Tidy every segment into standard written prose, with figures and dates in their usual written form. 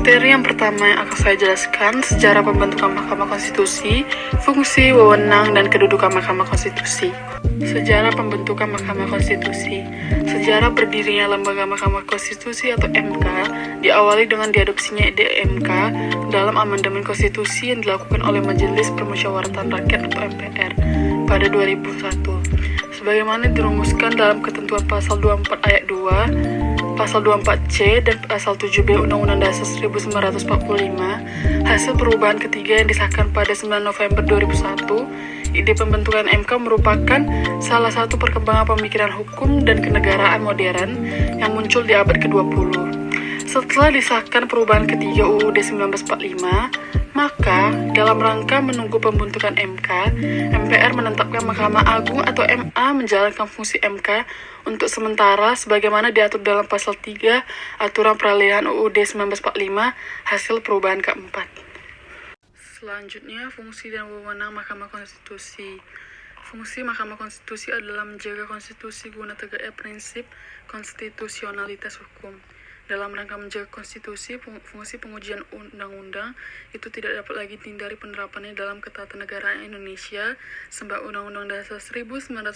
Materi yang pertama yang akan saya jelaskan, sejarah pembentukan Mahkamah Konstitusi, fungsi, wewenang, dan kedudukan Mahkamah Konstitusi. Sejarah pembentukan Mahkamah Konstitusi. Sejarah berdirinya Lembaga Mahkamah Konstitusi atau MK diawali dengan diadopsinya ide MK dalam amandemen konstitusi yang dilakukan oleh Majelis Permusyawaratan Rakyat atau MPR pada 2001. Sebagaimana dirumuskan dalam ketentuan pasal 24 ayat 2, Pasal 24C dan Pasal 7B Undang-Undang Dasar 1945, hasil perubahan ketiga yang disahkan pada 9 November 2001, ide pembentukan MK merupakan salah satu perkembangan pemikiran hukum dan kenegaraan modern yang muncul di abad ke-20. Setelah disahkan perubahan ketiga UUD 1945, maka dalam rangka menunggu pembentukan MK, MPR menetapkan Mahkamah Agung atau MA menjalankan fungsi MK untuk sementara sebagaimana diatur dalam pasal 3 Aturan Peralihan UUD 1945 hasil perubahan keempat. Selanjutnya, fungsi dan wewenang Mahkamah Konstitusi. Fungsi Mahkamah Konstitusi adalah menjaga konstitusi guna tegaknya prinsip konstitusionalitas hukum. Dalam rangka menjaga konstitusi, fungsi pengujian undang-undang itu tidak dapat lagi dihindari penerapannya dalam ketatanegaraan Indonesia, sebab Undang-Undang Dasar 1945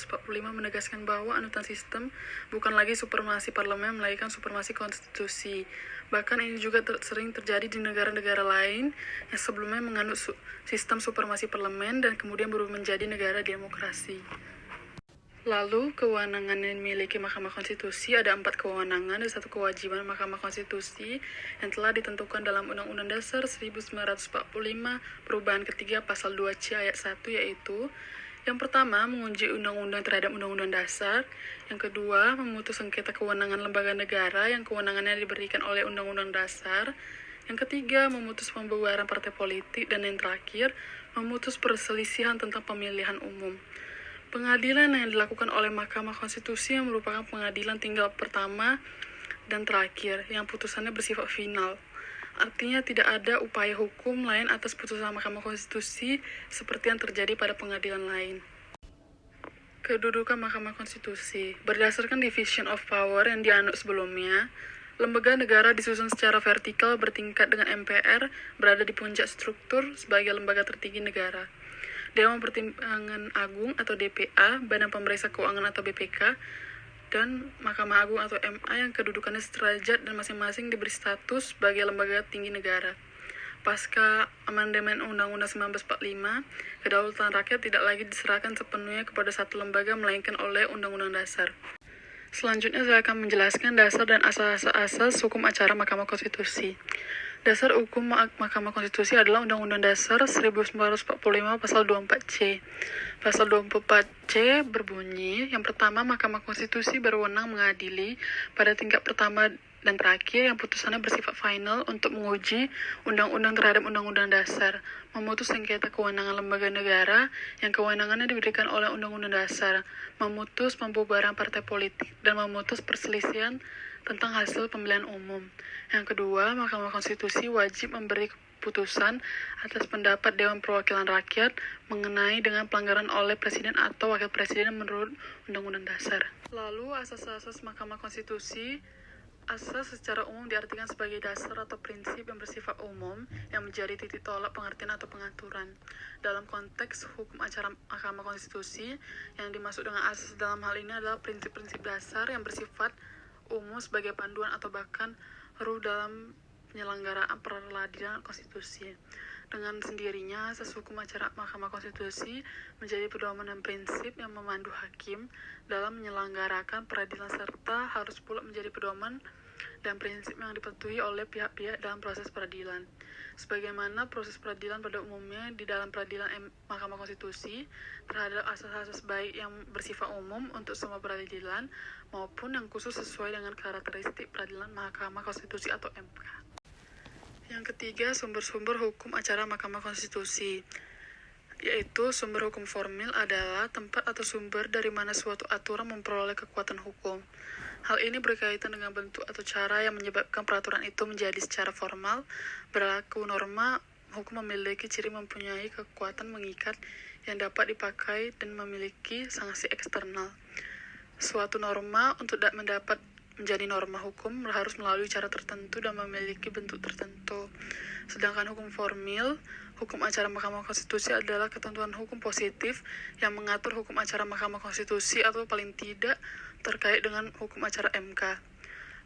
menegaskan bahwa anutan sistem bukan lagi supremasi parlemen, melainkan supremasi konstitusi. Bahkan ini juga sering terjadi di negara-negara lain yang sebelumnya menganut sistem supremasi parlemen dan kemudian berubah menjadi negara demokrasi. Lalu, kewenangan yang dimiliki Mahkamah Konstitusi ada 4 kewenangan dan 1 kewajiban Mahkamah Konstitusi yang telah ditentukan dalam Undang-Undang Dasar 1945 perubahan ketiga Pasal 2C ayat 1, yaitu yang pertama, menguji undang-undang terhadap Undang-Undang Dasar. Yang kedua, memutus sengketa kewenangan lembaga negara yang kewenangannya diberikan oleh Undang-Undang Dasar. Yang ketiga, memutus pembubaran partai politik. Dan yang terakhir, memutus perselisihan tentang pemilihan umum. Pengadilan yang dilakukan oleh Mahkamah Konstitusi yang merupakan pengadilan tinggal pertama dan terakhir, yang putusannya bersifat final. Artinya tidak ada upaya hukum lain atas putusan Mahkamah Konstitusi seperti yang terjadi pada pengadilan lain. Kedudukan Mahkamah Konstitusi. Berdasarkan division of power yang dianut sebelumnya, lembaga negara disusun secara vertikal bertingkat dengan MPR berada di puncak struktur sebagai lembaga tertinggi negara. Dewan Pertimbangan Agung atau DPA, Badan Pemeriksa Keuangan atau BPK, dan Mahkamah Agung atau MA yang kedudukannya sederajat dan masing-masing diberi status sebagai lembaga tinggi negara. Pasca amandemen Undang-Undang 1945, kedaulatan rakyat tidak lagi diserahkan sepenuhnya kepada satu lembaga melainkan oleh Undang-Undang Dasar. Selanjutnya saya akan menjelaskan dasar dan asas-asas hukum acara Mahkamah Konstitusi. Dasar hukum Mahkamah Konstitusi adalah Undang-Undang Dasar 1945 Pasal 24C. Pasal 24C berbunyi, yang pertama, Mahkamah Konstitusi berwenang mengadili pada tingkat pertama dan terakhir yang putusannya bersifat final untuk menguji undang-undang terhadap Undang-Undang Dasar, memutus sengketa kewenangan lembaga negara yang kewenangannya diberikan oleh Undang-Undang Dasar, memutus pembubaran partai politik, dan memutus perselisihan tentang hasil pemilihan umum. Yang kedua, Mahkamah Konstitusi wajib memberi keputusan atas pendapat Dewan Perwakilan Rakyat mengenai dengan pelanggaran oleh Presiden atau Wakil Presiden menurut Undang-Undang Dasar. Lalu, asas-asas Mahkamah Konstitusi. Asas secara umum diartikan sebagai dasar atau prinsip yang bersifat umum yang menjadi titik tolak pengertian atau pengaturan. Dalam konteks hukum acara Mahkamah Konstitusi, yang dimaksud dengan asas dalam hal ini adalah prinsip-prinsip dasar yang bersifat umum sebagai panduan atau bahkan ruh dalam penyelenggaraan peradilan konstitusi. Dengan sendirinya, asas hukum acara Mahkamah Konstitusi menjadi pedoman dan prinsip yang memandu hakim dalam menyelenggarakan peradilan serta harus pula menjadi pedoman dan prinsip yang dipatuhi oleh pihak-pihak dalam proses peradilan. Sebagaimana proses peradilan pada umumnya di dalam peradilan Mahkamah Konstitusi terhadap asas-asas baik yang bersifat umum untuk semua peradilan maupun yang khusus sesuai dengan karakteristik peradilan Mahkamah Konstitusi atau MK. Yang ketiga, sumber-sumber hukum acara Mahkamah Konstitusi, yaitu sumber hukum formil adalah tempat atau sumber dari mana suatu aturan memperoleh kekuatan hukum. Hal ini berkaitan dengan bentuk atau cara yang menyebabkan peraturan itu menjadi secara formal berlaku. Norma hukum memiliki ciri mempunyai kekuatan mengikat yang dapat dipakai dan memiliki sanksi eksternal. Suatu norma untuk mendapat menjadi norma hukum harus melalui cara tertentu dan memiliki bentuk tertentu. Sedangkan hukum formil, hukum acara Mahkamah Konstitusi adalah ketentuan hukum positif yang mengatur hukum acara Mahkamah Konstitusi atau paling tidak terkait dengan hukum acara MK.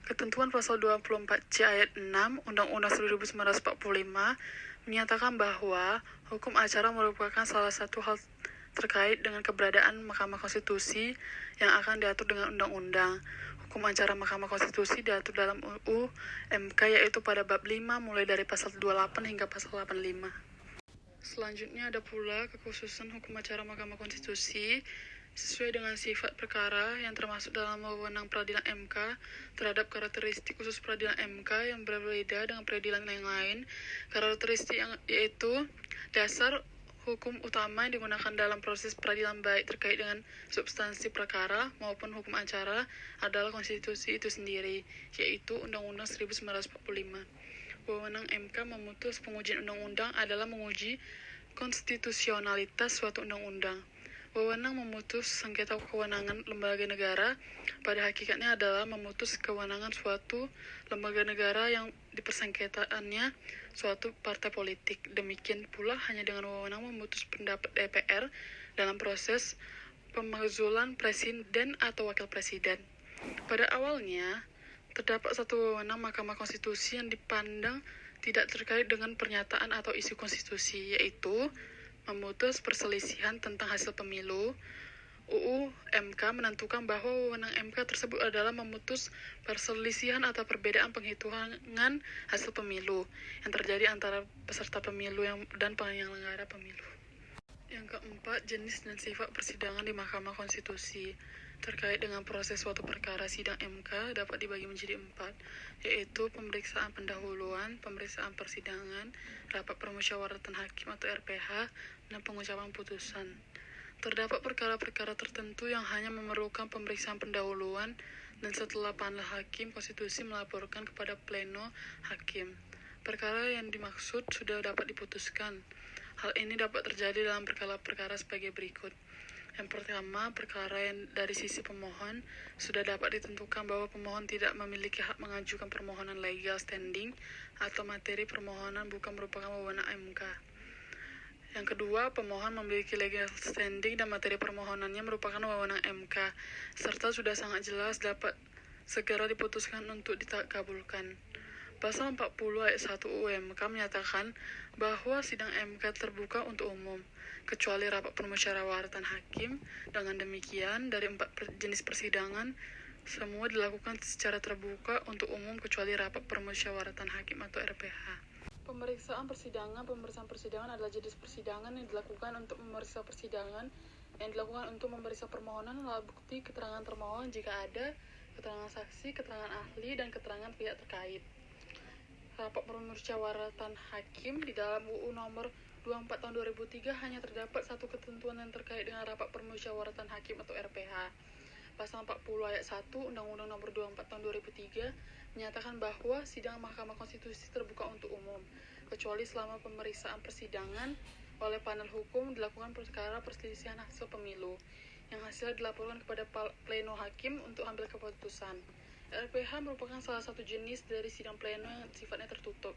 Ketentuan pasal 24C ayat 6 Undang-Undang 1945 menyatakan bahwa hukum acara merupakan salah satu hal terkait dengan keberadaan Mahkamah Konstitusi yang akan diatur dengan undang-undang. Hukum acara Mahkamah Konstitusi diatur dalam UU MK yaitu pada bab 5 mulai dari pasal 28 hingga pasal 85. Selanjutnya ada pula kekhususan hukum acara Mahkamah Konstitusi sesuai dengan sifat perkara yang termasuk dalam wewenang peradilan MK terhadap karakteristik khusus peradilan MK yang berbeda dengan peradilan yang lain. Karakteristik yang yaitu dasar hukum utama yang digunakan dalam proses peradilan baik terkait dengan substansi perkara maupun hukum acara adalah konstitusi itu sendiri, yaitu Undang-Undang 1945. Wewenang MK memutus pengujian undang-undang adalah menguji konstitusionalitas suatu undang-undang. Wewenang memutus sengketa kewenangan lembaga negara pada hakikatnya adalah memutus kewenangan suatu lembaga negara yang dipersengketaannya suatu partai politik. Demikian pula hanya dengan wewenang memutus pendapat DPR dalam proses pemakzulan presiden atau wakil presiden. Pada awalnya, terdapat satu wewenang Mahkamah Konstitusi yang dipandang tidak terkait dengan pernyataan atau isi konstitusi, yaitu memutus perselisihan tentang hasil pemilu. UU MK menentukan bahwa wewenang MK tersebut adalah memutus perselisihan atau perbedaan penghitungan hasil pemilu yang terjadi antara peserta pemilu dan penyelenggara pemilu. Yang keempat, jenis dan sifat persidangan di Mahkamah Konstitusi. Terkait dengan proses suatu perkara sidang MK dapat dibagi menjadi 4, yaitu pemeriksaan pendahuluan, pemeriksaan persidangan, rapat permusyawaratan hakim atau RPH, dan pengucapan putusan. Terdapat perkara-perkara tertentu yang hanya memerlukan pemeriksaan pendahuluan dan setelah panel hakim konstitusi melaporkan kepada pleno hakim. Perkara yang dimaksud sudah dapat diputuskan. Hal ini dapat terjadi dalam perkara-perkara sebagai berikut. Yang pertama, perkara yang dari sisi pemohon sudah dapat ditentukan bahwa pemohon tidak memiliki hak mengajukan permohonan legal standing atau materi permohonan bukan merupakan wewenang MK. Yang kedua, pemohon memiliki legal standing dan materi permohonannya merupakan wewenang MK, serta sudah sangat jelas dapat segera diputuskan untuk dikabulkan. Pasal 40 ayat 1 UU MK menyatakan bahwa sidang MK terbuka untuk umum, kecuali rapat permusyawaratan hakim. Dengan demikian, dari 4 jenis persidangan, semua dilakukan secara terbuka untuk umum kecuali rapat permusyawaratan hakim atau RPH. Pemeriksaan persidangan adalah jenis persidangan yang dilakukan untuk memeriksa persidangan, yang dilakukan untuk memeriksa permohonan, alat bukti, keterangan termohon jika ada, keterangan saksi, keterangan ahli, dan keterangan pihak terkait. Rapat permusyawaratan hakim di dalam UU nomor 24 tahun 2003 hanya terdapat satu ketentuan yang terkait dengan rapat permusyawaratan hakim atau RPH. Pasal 40 ayat 1 Undang-Undang nomor 24 tahun 2003 menyatakan bahwa sidang Mahkamah Konstitusi terbuka untuk umum, kecuali selama pemeriksaan persidangan oleh panel hukum dilakukan perkara perselisihan hasil pemilu, yang hasilnya dilaporkan kepada pleno hakim untuk ambil keputusan. RPH merupakan salah satu jenis dari sidang pleno yang sifatnya tertutup.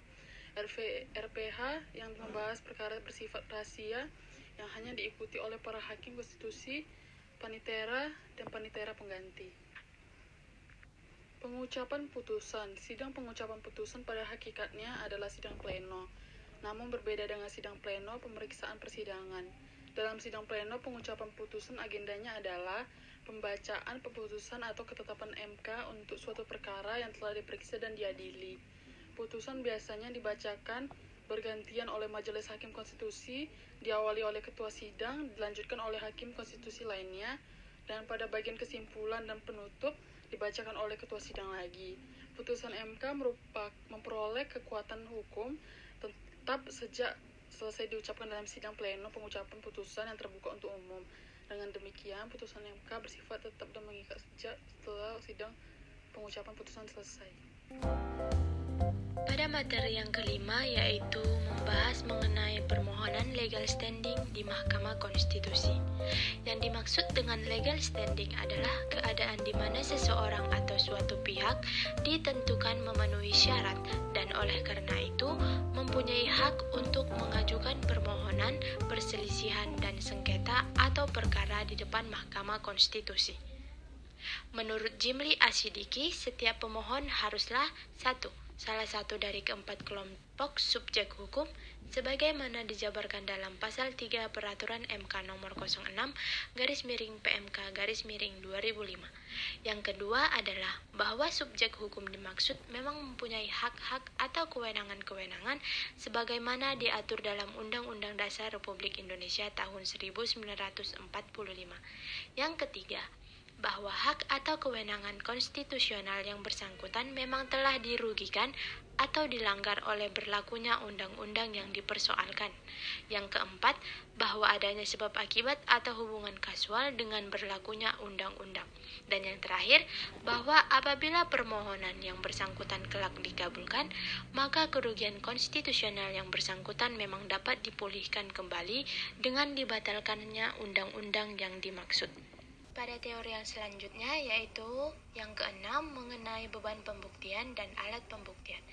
RPH yang membahas perkara bersifat rahasia yang hanya diikuti oleh para hakim konstitusi, panitera, dan panitera pengganti. Pengucapan putusan. Sidang pengucapan putusan pada hakikatnya adalah sidang pleno. Namun berbeda dengan sidang pleno pemeriksaan persidangan. Dalam sidang pleno pengucapan putusan agendanya adalah pembacaan keputusan atau ketetapan MK untuk suatu perkara yang telah diperiksa dan diadili. Putusan biasanya dibacakan bergantian oleh majelis hakim konstitusi, diawali oleh ketua sidang, dilanjutkan oleh hakim konstitusi lainnya, dan pada bagian kesimpulan dan penutup dibacakan oleh ketua sidang lagi. Putusan MK memperoleh kekuatan hukum tetap sejak selesai diucapkan dalam sidang pleno pengucapan putusan yang terbuka untuk umum. Dengan demikian, putusan MK bersifat tetap dan mengikat sejak setelah sidang pengucapan putusan selesai. Pada materi yang kelima, yaitu membahas mengenai permohonan legal standing di Mahkamah Konstitusi. Yang dimaksud dengan legal standing adalah keadaan di mana seseorang atau suatu pihak ditentukan memenuhi syarat dan oleh karena itu mempunyai hak untuk mengajukan permohonan, perselisihan dan sengketa atau perkara di depan Mahkamah Konstitusi. Menurut Jimli Asyidiki, setiap pemohon haruslah 1. Salah satu dari keempat kelompok subjek hukum sebagaimana dijabarkan dalam pasal 3 Peraturan MK nomor 06/PMK/2005. Yang kedua adalah bahwa subjek hukum dimaksud memang mempunyai hak-hak atau kewenangan-kewenangan sebagaimana diatur dalam Undang-Undang Dasar Republik Indonesia tahun 1945. Yang ketiga, bahwa hak atau kewenangan konstitusional yang bersangkutan memang telah dirugikan atau dilanggar oleh berlakunya undang-undang yang dipersoalkan. Yang keempat, bahwa adanya sebab akibat atau hubungan kasual dengan berlakunya undang-undang. Dan yang terakhir, bahwa apabila permohonan yang bersangkutan kelak dikabulkan, maka kerugian konstitusional yang bersangkutan memang dapat dipulihkan kembali dengan dibatalkannya undang-undang yang dimaksud. Pada teori yang selanjutnya yaitu yang keenam mengenai beban pembuktian dan alat pembuktian.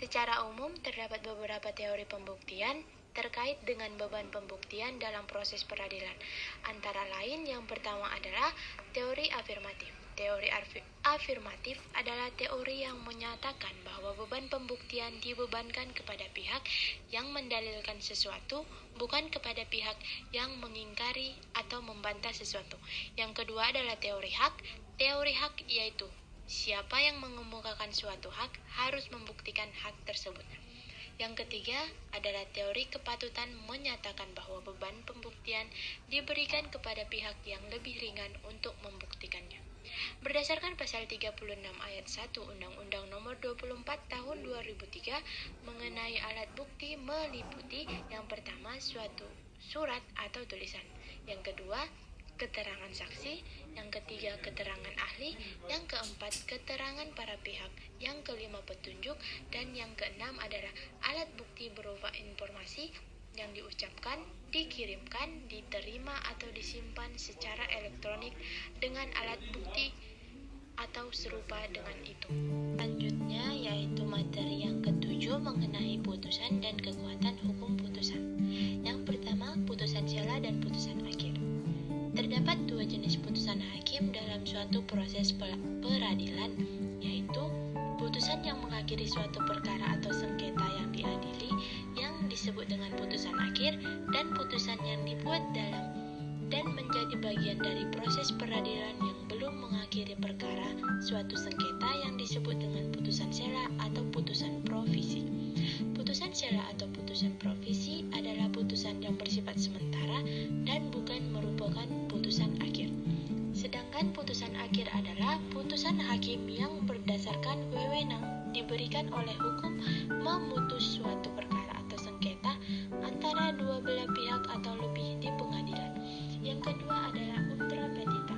Secara umum terdapat beberapa teori pembuktian terkait dengan beban pembuktian dalam proses peradilan. Antara lain yang pertama adalah teori afirmatif. Teori afirmatif adalah teori yang menyatakan bahwa beban pembuktian dibebankan kepada pihak yang mendalilkan sesuatu, bukan kepada pihak yang mengingkari atau membantah sesuatu. Yang kedua adalah teori hak. Teori hak yaitu siapa yang mengemukakan suatu hak harus membuktikan hak tersebut. Yang ketiga adalah teori kepatutan menyatakan bahwa beban pembuktian diberikan kepada pihak yang lebih ringan untuk membuktikannya. Berdasarkan pasal 36 ayat 1 Undang-Undang Nomor 24 Tahun 2003 mengenai alat bukti meliputi yang pertama suatu surat atau tulisan, yang kedua keterangan saksi, yang ketiga keterangan ahli, yang keempat keterangan para pihak, yang kelima petunjuk, dan yang keenam adalah alat bukti berupa informasi yang diucapkan, dikirimkan, diterima atau disimpan secara elektronik dengan alat bukti atau serupa dengan itu. Selanjutnya yaitu materi yang ketujuh mengenai putusan dan kekuatan hukum putusan. Yang pertama, putusan sela dan putusan akhir. Terdapat dua jenis putusan hakim dalam suatu proses peradilan, yaitu putusan yang mengakhiri suatu perkara atau sengketa yang diadili yang disebut dengan putusan akhir, dan putusan yang dibuat dalam dan menjadi bagian dari proses peradilan yang belum mengakhiri perkara suatu sengketa yang disebut dengan putusan sela atau putusan provisi. Putusan sela atau putusan provisi adalah putusan yang bersifat sementara dan bukan merupakan putusan akhir. Sedangkan putusan akhir adalah putusan hakim yang berdasarkan wewenang diberikan oleh hukum memutus suatu perkara atau sengketa antara dua belah pihak atau lebih di pengadilan. Yang kedua adalah ultra petita.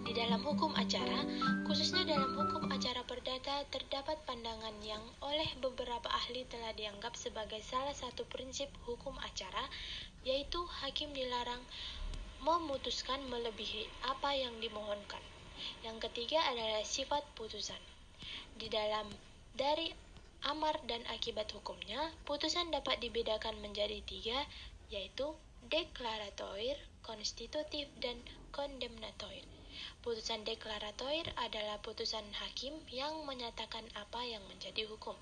Di dalam hukum acara, khususnya dalam hukum acara perdata, terdapat pandangan yang oleh beberapa ahli telah dianggap sebagai salah satu prinsip hukum acara, yaitu hakim dilarang memutuskan melebihi apa yang dimohonkan. Yang ketiga adalah sifat putusan. Dari amar dan akibat hukumnya, putusan dapat dibedakan menjadi tiga, yaitu deklaratoir, konstitutif, dan kondemnatoir. Putusan deklaratoir adalah putusan hakim yang menyatakan apa yang menjadi hukum.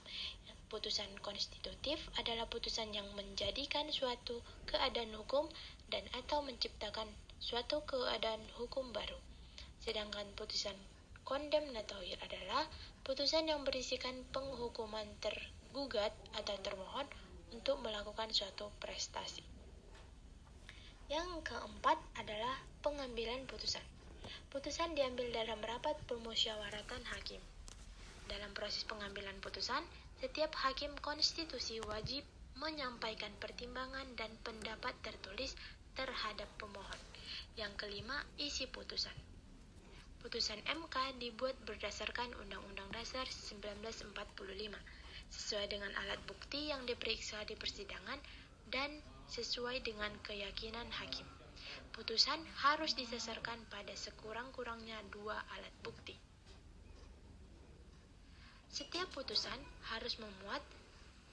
Putusan konstitutif adalah putusan yang menjadikan suatu keadaan hukum dan atau menciptakan suatu keadaan hukum baru. Sedangkan putusan kondemnatoir adalah putusan yang berisikan penghukuman tergugat atau termohon untuk melakukan suatu prestasi. Yang keempat adalah pengambilan putusan. Putusan diambil dalam rapat permusyawaratan hakim. Dalam proses pengambilan putusan, setiap hakim konstitusi wajib menyampaikan pertimbangan dan pendapat tertulis terhadap pemohon. Yang kelima, isi putusan. Putusan MK dibuat berdasarkan Undang-Undang Dasar 1945. sesuai dengan alat bukti yang diperiksa di persidangan dan sesuai dengan keyakinan hakim. Putusan harus didasarkan pada sekurang-kurangnya 2 alat bukti. Setiap putusan harus memuat,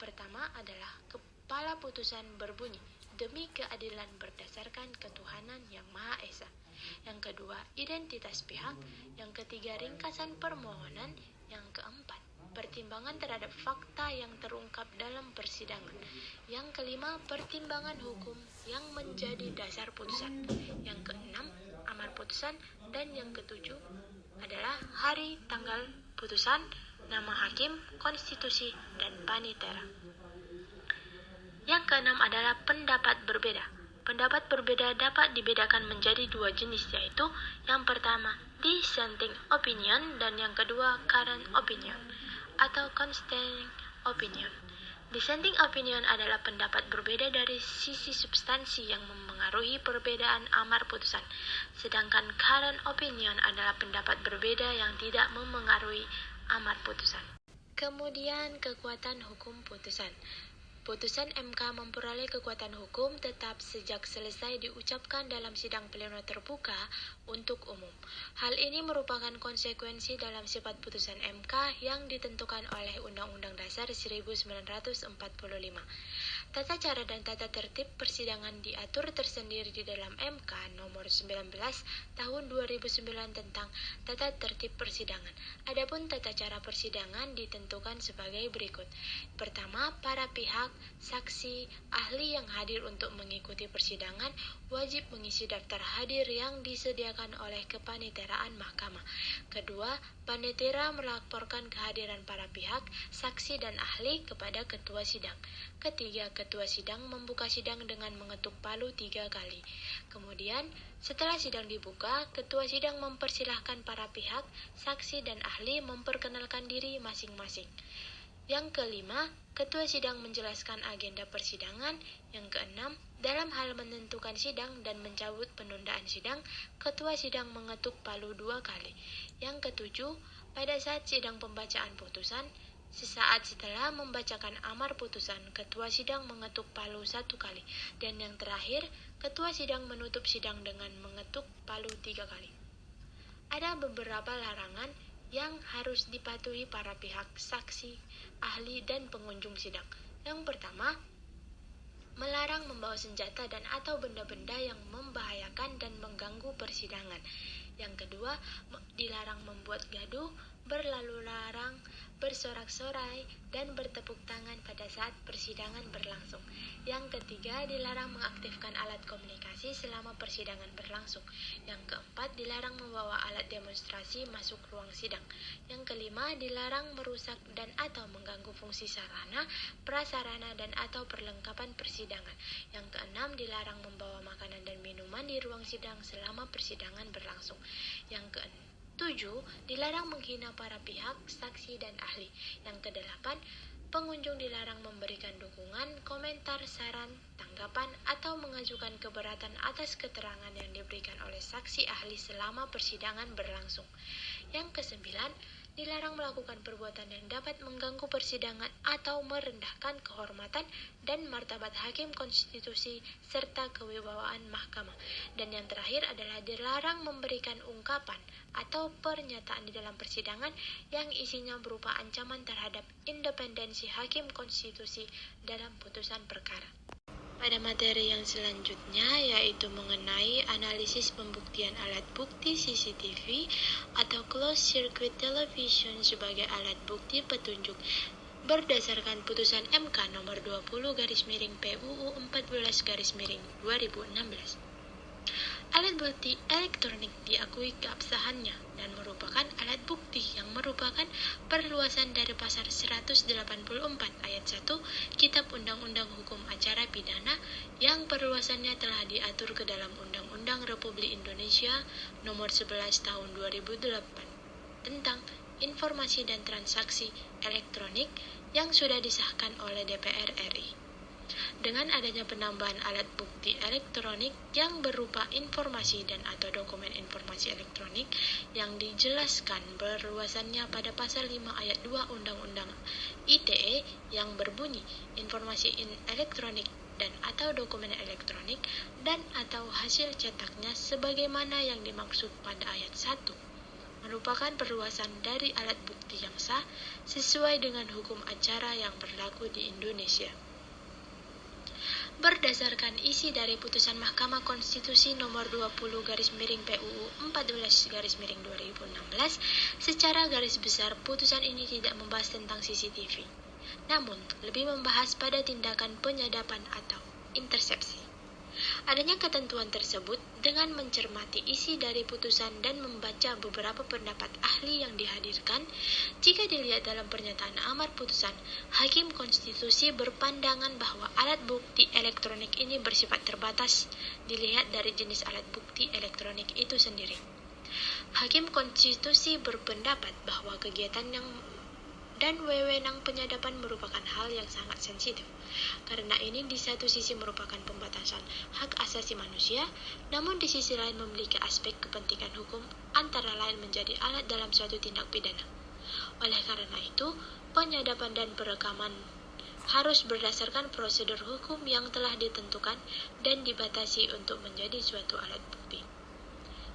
pertama adalah kepala putusan berbunyi, demi keadilan berdasarkan ketuhanan yang Maha Esa. Yang kedua, identitas pihak. Yang ketiga, ringkasan permohonan. Yang keempat, pertimbangan terhadap fakta yang terungkap dalam persidangan. Yang kelima, pertimbangan hukum yang menjadi dasar putusan. Yang keenam, amar putusan. Dan yang ketujuh adalah hari tanggal putusan, nama hakim, konstitusi, dan panitera. Yang keenam adalah pendapat berbeda. Pendapat berbeda dapat dibedakan menjadi 2 jenis, yaitu yang pertama, dissenting opinion, dan yang kedua, current opinion atau constant opinion. Dissenting opinion adalah pendapat berbeda dari sisi substansi yang memengaruhi perbedaan amar putusan, sedangkan current opinion adalah pendapat berbeda yang tidak memengaruhi amar putusan. Kemudian, kekuatan hukum putusan. Putusan MK memperoleh kekuatan hukum tetap sejak selesai diucapkan dalam sidang pleno terbuka untuk umum. Hal ini merupakan konsekuensi dalam sifat putusan MK yang ditentukan oleh Undang-Undang Dasar 1945. Tata cara dan tata tertib persidangan diatur tersendiri di dalam MK nomor 19 tahun 2009 tentang tata tertib persidangan. Adapun tata cara persidangan ditentukan sebagai berikut. Pertama, para pihak, saksi, ahli yang hadir untuk mengikuti persidangan wajib mengisi daftar hadir yang disediakan oleh kepaniteraan mahkamah. Kedua, panitera melaporkan kehadiran para pihak, saksi dan ahli kepada ketua sidang. Ketiga, ketua sidang membuka sidang dengan mengetuk palu 3 kali. Kemudian, setelah sidang dibuka, ketua sidang mempersilahkan para pihak, saksi dan ahli memperkenalkan diri masing-masing. Yang kelima, ketua sidang menjelaskan agenda persidangan. Yang keenam, dalam hal menentukan sidang dan mencabut penundaan sidang, ketua sidang mengetuk palu 2 kali. Yang ketujuh, pada saat sidang pembacaan putusan, sesaat setelah membacakan amar putusan, ketua sidang mengetuk palu 1 kali. Dan yang terakhir, ketua sidang menutup sidang dengan mengetuk palu 3 kali. Ada beberapa larangan yang harus dipatuhi para pihak, saksi, ahli, dan pengunjung sidang. Yang pertama, melarang membawa senjata dan atau benda-benda yang membahayakan dan mengganggu persidangan. Yang kedua, dilarang membuat gaduh, berlalu larang, bersorak-sorai, dan bertepuk tangan pada saat persidangan berlangsung. Yang ketiga, dilarang mengaktifkan alat komunikasi selama persidangan berlangsung. Yang keempat, dilarang membawa alat demonstrasi masuk ruang sidang. Yang kelima, dilarang merusak dan atau mengganggu fungsi sarana, prasarana, dan atau perlengkapan persidangan. Yang keenam, dilarang membawa makanan dan minuman di ruang sidang selama persidangan berlangsung. Yang keenam, 7. Dilarang menghina para pihak, saksi, dan ahli. Yang kedelapan, pengunjung dilarang memberikan dukungan, komentar, saran, tanggapan, atau mengajukan keberatan atas keterangan yang diberikan oleh saksi ahli selama persidangan berlangsung. Yang kesembilan, dilarang melakukan perbuatan yang dapat mengganggu persidangan atau merendahkan kehormatan dan martabat hakim konstitusi serta kewibawaan mahkamah. Dan yang terakhir adalah dilarang memberikan ungkapan atau pernyataan di dalam persidangan yang isinya berupa ancaman terhadap independensi hakim konstitusi dalam putusan perkara. Pada materi yang selanjutnya yaitu mengenai analisis pembuktian alat bukti CCTV atau closed circuit television sebagai alat bukti petunjuk berdasarkan putusan MK nomor 20/PUU 14/2016. Alat bukti elektronik diakui keabsahannya dan merupakan alat bukti yang merupakan perluasan dari pasal 184 ayat 1 Kitab Undang-Undang Hukum Acara Pidana yang perluasannya telah diatur ke dalam Undang-Undang Republik Indonesia Nomor 11 Tahun 2008 tentang Informasi dan Transaksi Elektronik yang sudah disahkan oleh DPR RI. Dengan adanya penambahan alat bukti elektronik yang berupa informasi dan atau dokumen informasi elektronik yang dijelaskan berluasannya pada pasal 5 ayat 2 Undang-Undang ITE yang berbunyi informasi elektronik dan atau dokumen elektronik dan atau hasil cetaknya sebagaimana yang dimaksud pada ayat 1 merupakan perluasan dari alat bukti yang sah sesuai dengan hukum acara yang berlaku di Indonesia. Berdasarkan isi dari putusan Mahkamah Konstitusi nomor 20/PUU 14/2016, secara garis besar putusan ini tidak membahas tentang CCTV, namun lebih membahas pada tindakan penyadapan atau intersepsi. Adanya ketentuan tersebut dengan mencermati isi dari putusan dan membaca beberapa pendapat ahli yang dihadirkan, jika dilihat dalam pernyataan amar putusan, Hakim Konstitusi berpandangan bahwa alat bukti elektronik ini bersifat terbatas dilihat dari jenis alat bukti elektronik itu sendiri. Hakim Konstitusi berpendapat bahwa kegiatan dan wewenang penyadapan merupakan hal yang sangat sensitif. Karena ini di satu sisi merupakan pembatasan hak asasi manusia, namun di sisi lain memiliki aspek kepentingan hukum antara lain menjadi alat dalam suatu tindak pidana. Oleh karena itu, penyadapan dan perekaman harus berdasarkan prosedur hukum yang telah ditentukan dan dibatasi untuk menjadi suatu alat bukti.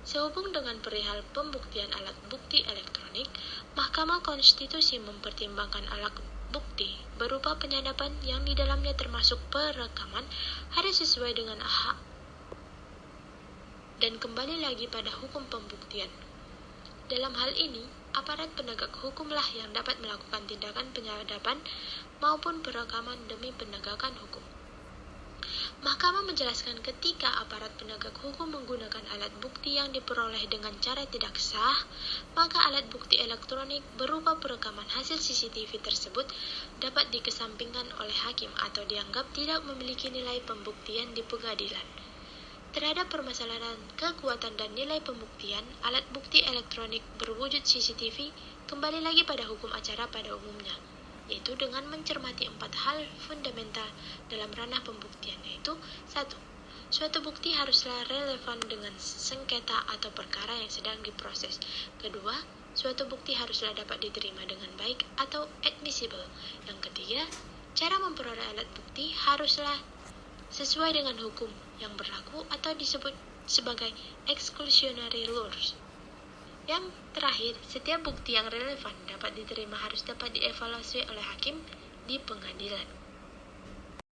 Sehubung dengan perihal pembuktian alat bukti elektronik, Mahkamah Konstitusi mempertimbangkan alat bukti berupa penyadapan yang di dalamnya termasuk perekaman harus sesuai dengan hak dan kembali lagi pada hukum pembuktian. Dalam hal ini, aparat penegak hukumlah yang dapat melakukan tindakan penyadapan maupun perekaman demi penegakan hukum. Mahkamah menjelaskan ketika aparat penegak hukum menggunakan alat bukti yang diperoleh dengan cara tidak sah, maka alat bukti elektronik berupa perekaman hasil CCTV tersebut dapat dikesampingkan oleh hakim atau dianggap tidak memiliki nilai pembuktian di pengadilan. Terhadap permasalahan kekuatan dan nilai pembuktian, alat bukti elektronik berwujud CCTV kembali lagi pada hukum acara pada umumnya, yaitu dengan mencermati 4 hal fundamental dalam ranah pembuktian, yaitu 1. Suatu bukti haruslah relevan dengan sengketa atau perkara yang sedang diproses. Kedua, suatu bukti haruslah dapat diterima dengan baik atau admissible. Yang ketiga, cara memperoleh alat bukti haruslah sesuai dengan hukum yang berlaku atau disebut sebagai exclusionary rules. Yang terakhir, setiap bukti yang relevan dapat diterima harus dapat dievaluasi oleh hakim di pengadilan.